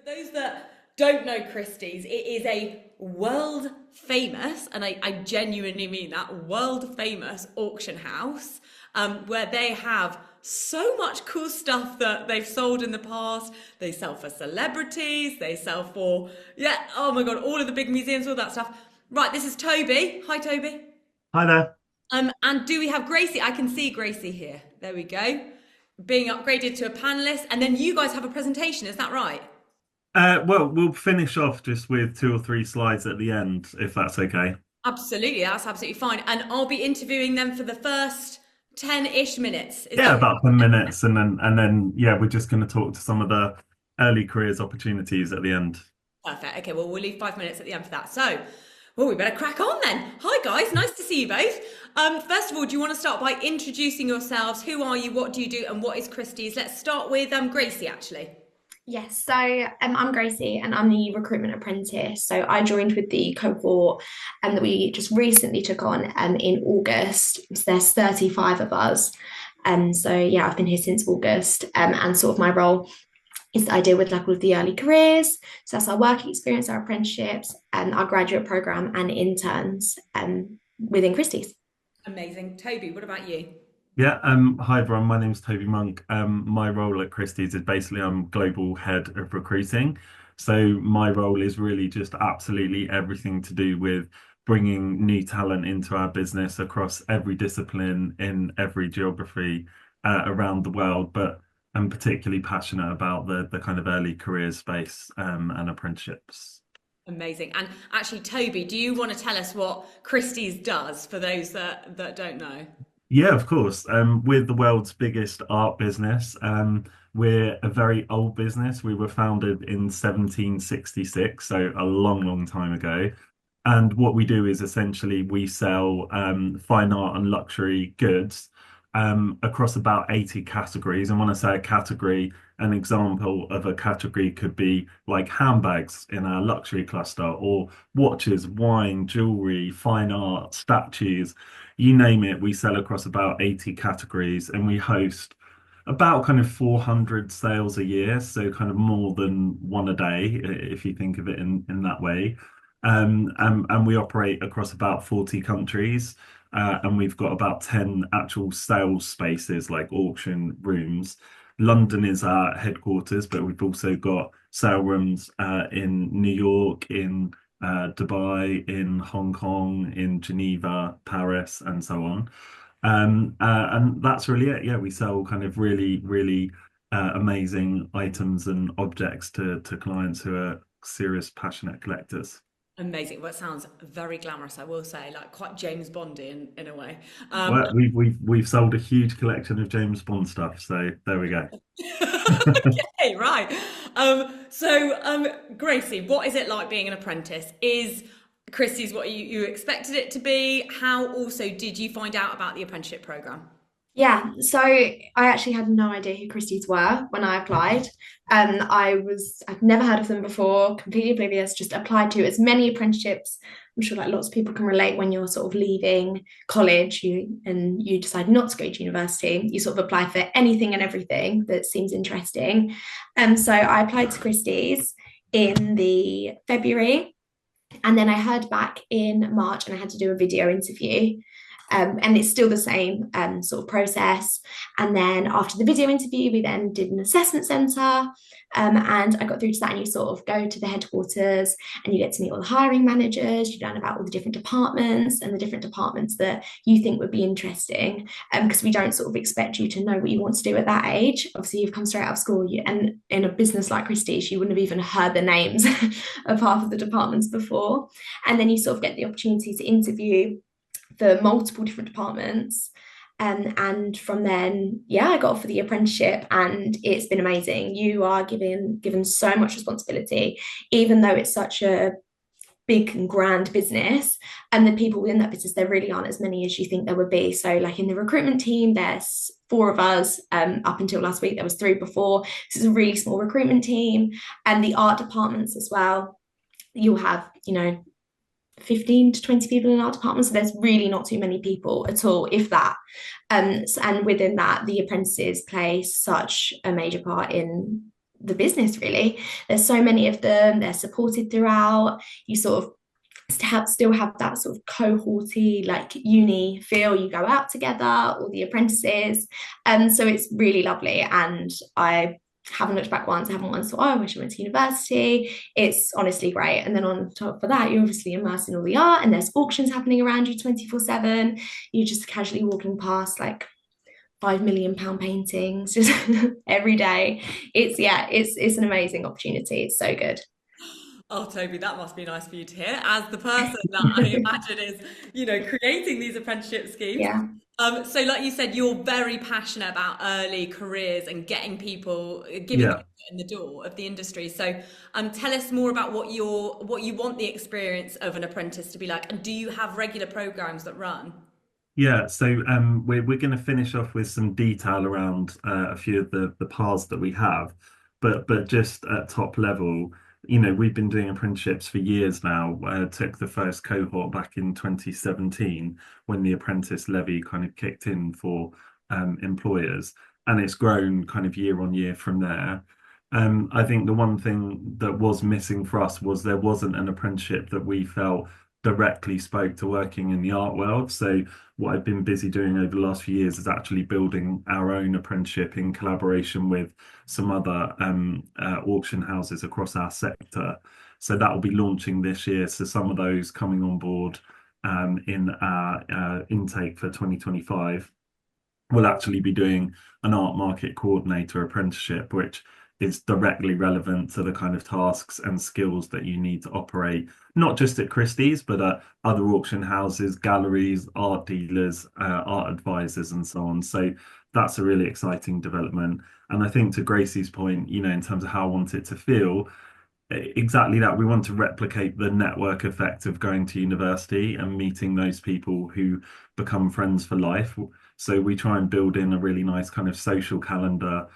For those that don't know Christie's, it is a world famous, and I genuinely mean that, world famous auction house where they have so much cool stuff that they've sold in the past. They sell for celebrities, they sell for, yeah, oh my God, all of the big museums, all that stuff. Right, this is Toby. Hi, Toby. Hi there. And do we have Gracie? I can see Gracie here. There we go. Being upgraded to a panelist. And then you guys have a presentation, is that right? Well, we'll finish off just with two or three slides at the end, if that's okay. Absolutely, that's absolutely fine. And I'll be interviewing them for the first 10-ish minutes. Is Yeah, that about 10 minutes, and then yeah, we're just going to talk to some of the early careers opportunities at the end. perfect? Okay, well, we'll leave 5 minutes at the end for that. So, well, we better crack on then. Hi, guys. Nice to see you both. First of all, do you want to start by introducing yourselves? Who are you? What do you do? And what is Christie's? Let's start with Gracie, actually. Yes, so I'm Gracie and I'm the recruitment apprentice. So I joined with the cohort that we just recently took on in August. So there's 35 of us. So yeah, I've been here since August, and sort of my role is that I deal with like all of the early careers. So that's our work experience, our apprenticeships, and our graduate program and interns within Christie's. Amazing. Toby, what about you? Yeah, hi everyone, my name's Toby Monk. My role at Christie's is basically I'm global head of recruiting. So my role is really just absolutely everything to do with bringing new talent into our business across every discipline in every geography around the world. But I'm particularly passionate about the kind of early career space and apprenticeships. Amazing. And actually, Toby, do you want to tell us what Christie's does for those that don't know? Yeah, of course. We're the world's biggest art business. We're a very old business. We were founded in 1766, so a long, long time ago. And what we do is essentially we sell fine art and luxury goods across about 80 categories. And when I say a category, an example of a category could be like handbags in our luxury cluster, or watches, wine, jewelry, fine art, statues, you name it. We sell across about 80 categories and we host about kind of 400 sales a year, so kind of more than one a day, if you think of it in that way. And we operate across about 40 countries, and we've got about 10 actual sales spaces, like auction rooms. London is our headquarters, but we've also got sale rooms in New York, in Dubai, in Hong Kong, in Geneva, Paris, and so on. And that's really it. Yeah, we sell kind of really, really amazing items and objects to clients who are serious, passionate collectors. Amazing. Well, it sounds very glamorous, I will say, like quite James Bondy in a way. Well, we've sold a huge collection of James Bond stuff, so there we go. Okay, right. Gracie, what is it like being an apprentice? Is Christie's what you expected it to be? How also did you find out about the apprenticeship program? Yeah, so I actually had no idea who Christie's were when I applied. I've never heard of them before, completely oblivious, just applied to as many apprenticeships. I'm sure like lots of people can relate when you're sort of leaving college and you decide not to go to university. You sort of apply for anything and everything that seems interesting. So I applied to Christie's in the February, and then I heard back in March and I had to do a video interview. And it's still the same sort of process. And then after the video interview, we then did an assessment centre, and I got through to that. And you sort of go to the headquarters and you get to meet all the hiring managers. You learn about all the different departments and the different departments that you think would be interesting. Because we don't sort of expect you to know what you want to do at that age. Obviously, you've come straight out of school, and in a business like Christie's, you wouldn't have even heard the names of half of the departments before. And then you sort of get the opportunity to interview for multiple different departments. And from then, yeah, I got for the apprenticeship and it's been amazing. You are given so much responsibility, even though it's such a big and grand business. And the people within that business, there really aren't as many as you think there would be. So like in the recruitment team, there's four of us. Up until last week, there was three before. This is a really small recruitment team. And the art departments as well. You'll have, 15 to 20 people in our department, so there's really not too many people at all, if that. And within that, the apprentices play such a major part in the business really. There's so many of them, they're supported throughout. You sort of still have that sort of cohorty like uni feel. You go out together, all the apprentices, and so it's really lovely. And I haven't looked back once. I haven't once thought, oh, I wish I went to university. It's honestly great. And then on top of that, you're obviously immersed in all the art, and there's auctions happening around you 24/7. You're just casually walking past like £5 million paintings just every day. It's yeah, it's an amazing opportunity. It's so good. Oh, Toby, that must be nice for you to hear, as the person that I imagine is, creating these apprenticeship schemes. Yeah. So like you said, you're very passionate about early careers and getting people, giving Yeah. people in the door of the industry. So, tell us more about what you want the experience of an apprentice to be like, and do you have regular programs that run? Yeah, so we're going to finish off with some detail around a few of the paths that we have, but just at top level, we've been doing apprenticeships for years now. Took the first cohort back in 2017 when the apprentice levy kind of kicked in for employers, and it's grown kind of year on year from there. I think the one thing that was missing for us was there wasn't an apprenticeship that we felt directly spoke to working in the art world. So what I've been busy doing over the last few years is actually building our own apprenticeship in collaboration with some other auction houses across our sector. So that will be launching this year. So some of those coming on board in our intake for 2025 will actually be doing an art market coordinator apprenticeship, which is directly relevant to the kind of tasks and skills that you need to operate, not just at Christie's, but at other auction houses, galleries, art dealers, art advisors, and so on. So that's a really exciting development. And I think to Gracie's point, in terms of how I want it to feel, exactly that. We want to replicate the network effect of going to university and meeting those people who become friends for life. So we try and build in a really nice kind of social calendar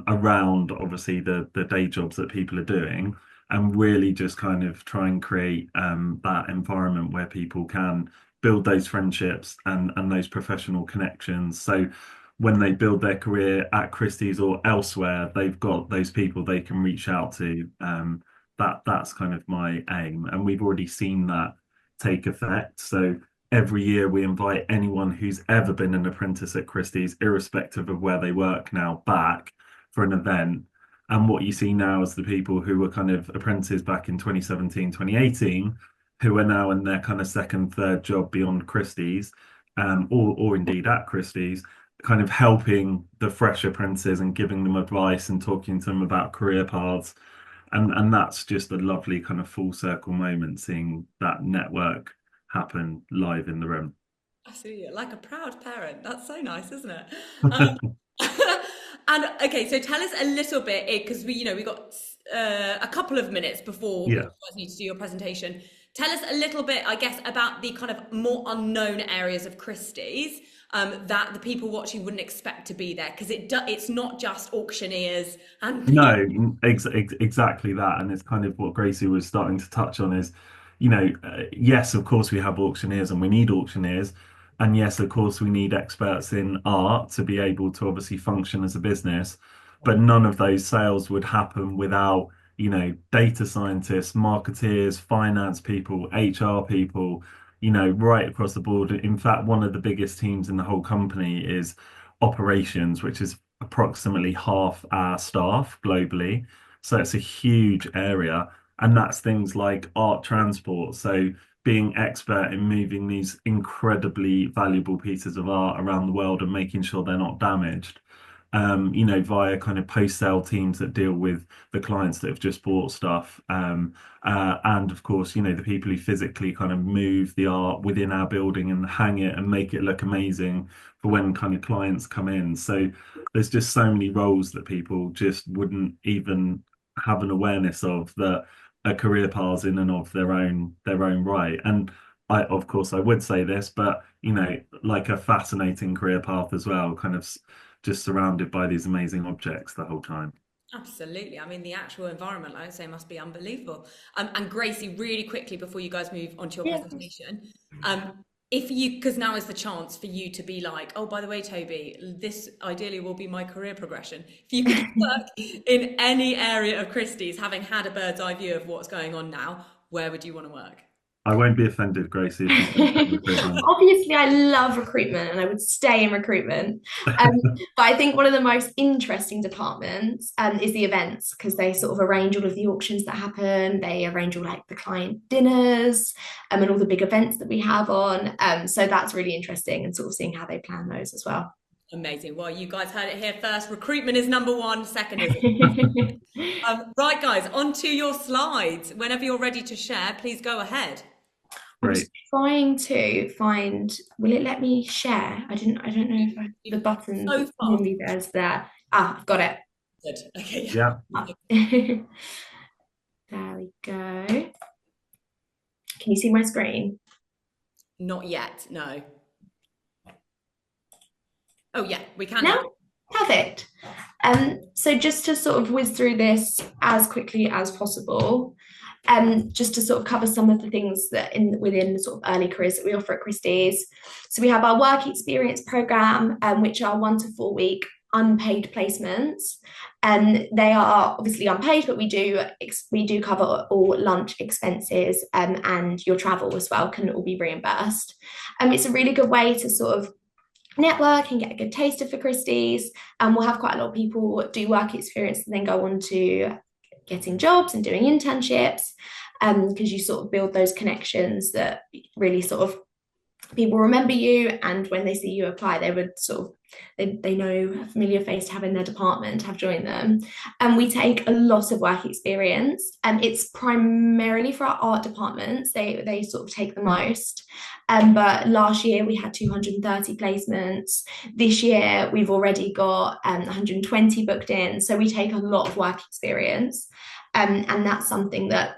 around obviously the day jobs that people are doing, and really just kind of try and create that environment where people can build those friendships and those professional connections. So when they build their career at Christie's or elsewhere, they've got those people they can reach out to. That's kind of my aim, and we've already seen that take effect. So every year we invite anyone who's ever been an apprentice at Christie's, irrespective of where they work now, back for an event. And what you see now is the people who were kind of apprentices back in 2017, 2018, who are now in their kind of second, third job beyond Christie's, or indeed at Christie's, kind of helping the fresh apprentices and giving them advice and talking to them about career paths. And that's just a lovely kind of full circle moment, seeing that network happen live in the room. Absolutely, like a proud parent. That's so nice, isn't it? Um, and okay, so tell us a little bit, because we got a couple of minutes before you Yeah. guys need to do your presentation. Tell us a little bit, I guess, about the kind of more unknown areas of Christie's that the people watching wouldn't expect to be there, because it's not just auctioneers and No, exactly that. And it's kind of what Gracie was starting to touch on is, yes, of course we have auctioneers and we need auctioneers. And yes, of course we need experts in art to be able to obviously function as a business. But none of those sales would happen without, data scientists, marketeers, finance people, HR people, right across the board. In fact, one of the biggest teams in the whole company is operations, which is approximately half our staff globally. So it's a huge area. And that's things like art transport. So being expert in moving these incredibly valuable pieces of art around the world and making sure they're not damaged. Via kind of post-sale teams that deal with the clients that have just bought stuff. And of course, the people who physically kind of move the art within our building and hang it and make it look amazing for when kind of clients come in. So there's just so many roles that people just wouldn't even have an awareness of, that are career paths in and of their own right. And of course I would say this, but like a fascinating career path as well, kind of just surrounded by these amazing objects the whole time. absolutely. I mean, the actual environment, like I say, must be unbelievable. And Gracie, really quickly before you guys move on to your Yeah, of course. presentation, um, because now is the chance for you to be like, oh, by the way, Toby, this ideally will be my career progression. If you could work in any area of Christie's, having had a bird's eye view of what's going on now, where would you want to work? I won't be offended, Gracie, if you say recruitment. Obviously, I love recruitment and I would stay in recruitment. But I think one of the most interesting departments is the events, because they sort of arrange all of the auctions that happen. They arrange all like the client dinners and all the big events that we have on. So that's really interesting, and sort of seeing how they plan those as well. Amazing. Well, you guys heard it here first. Recruitment is number one, second is right, guys, on to your slides. Whenever you're ready to share, please go ahead. I'm just trying to find, will it let me share? I don't know if the button normally there's there. I've got it. Good. Okay. Yeah. There we go. Can you see my screen? Not yet, no. Oh yeah, we can. Now? Perfect. So just to sort of whiz through this as quickly as possible, just to sort of cover some of the things that within the sort of early careers that we offer at Christie's. So we have our work experience program, which are 1 to 4 week unpaid placements. They are obviously unpaid, but we do cover all lunch expenses, and your travel as well can all be reimbursed. It's a really good way to sort of network and get a good taster for Christie's. We'll have quite a lot of people do work experience and then go on to getting jobs and doing internships, because you sort of build those connections that really sort of people remember you, and when they see you apply, they would sort of they know a familiar face to have in their department, to have joined them. And we take a lot of work experience, and it's primarily for our art departments. They sort of take the most. But last year we had 230 placements. This year we've already got 120 booked in. So we take a lot of work experience, and that's something that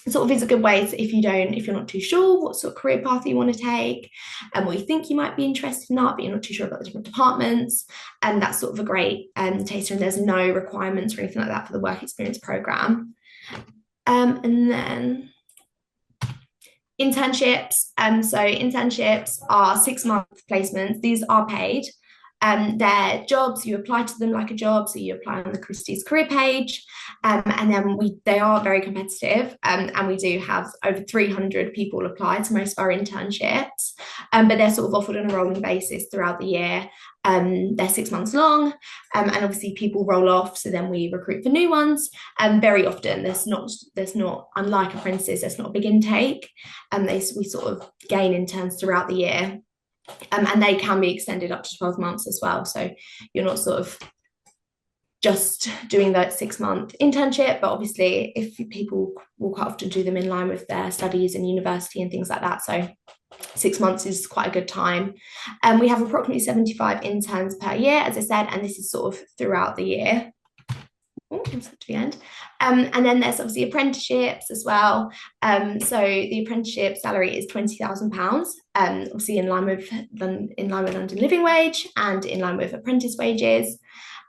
sort of is a good way to, if you're not too sure what sort of career path you want to take, and what you think you might be interested in art, but you're not too sure about the different departments, and that's sort of a great taster. And there's no requirements or anything like that for the work experience program. And then internships. So internships are 6-month placements. These are paid. They're jobs, you apply to them like a job, so you apply on the Christie's career page, and then they are very competitive, and we do have over 300 people apply to most of our internships, but they're sort of offered on a rolling basis throughout the year. They're 6 months long, and obviously people roll off, so then we recruit for new ones. Very often there's not, unlike apprentices, there's not a big intake, and we sort of gain interns throughout the year. And they can be extended up to 12 months as well. So you're not sort of just doing that 6-month internship, but obviously if people will quite often do them in line with their studies in university and things like that. So 6 months is quite a good time. We have approximately 75 interns per year, as I said, and this is sort of throughout the year. Oh, I'm to the end. And then there's obviously apprenticeships as well. So the apprenticeship salary is £20,000, obviously in line with London Living Wage and in line with apprentice wages.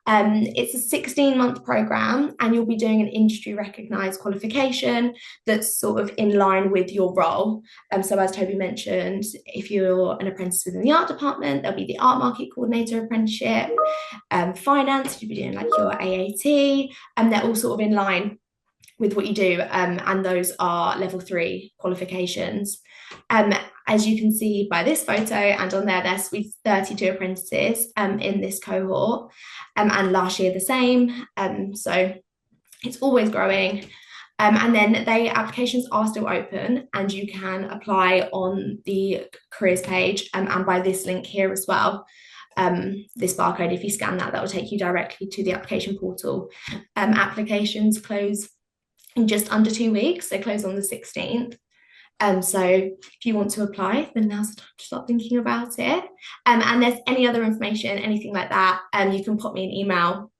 It's a 16-month program, and you'll be doing an industry recognised qualification that's sort of in line with your role. So as Toby mentioned, if you're an apprentice within the art department, there'll be the art market coordinator apprenticeship. Finance, you'll be doing like your AAT, and they're all sort of in line with what you do, and those are level 3 qualifications. As you can see by this photo and on there's 32 apprentices in this cohort, and last year the same, so it's always growing. And then applications are still open, and you can apply on the careers page, and by this link here as well. This barcode, if you scan that will take you directly to the application portal. Applications close in just under 2 weeks. They close on the 16th. So if you want to apply, then now's the time to start thinking about it. And there's any other information, anything like that, you can pop me an email.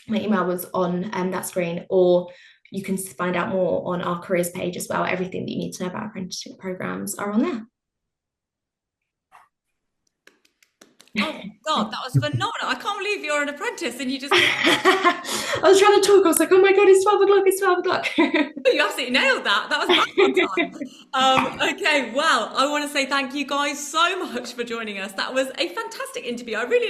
My email was on that screen, or you can find out more on our careers page as well. Everything that you need to know about apprenticeship programs are on there. Oh my God, that was phenomenal. I can't believe you're an apprentice and you just I was trying to talk. I was like, oh my God, it's 12 o'clock. It's 12 o'clock. you absolutely nailed that. That was bang on time. Okay, well, I want to say thank you guys so much for joining us. That was a fantastic interview. I really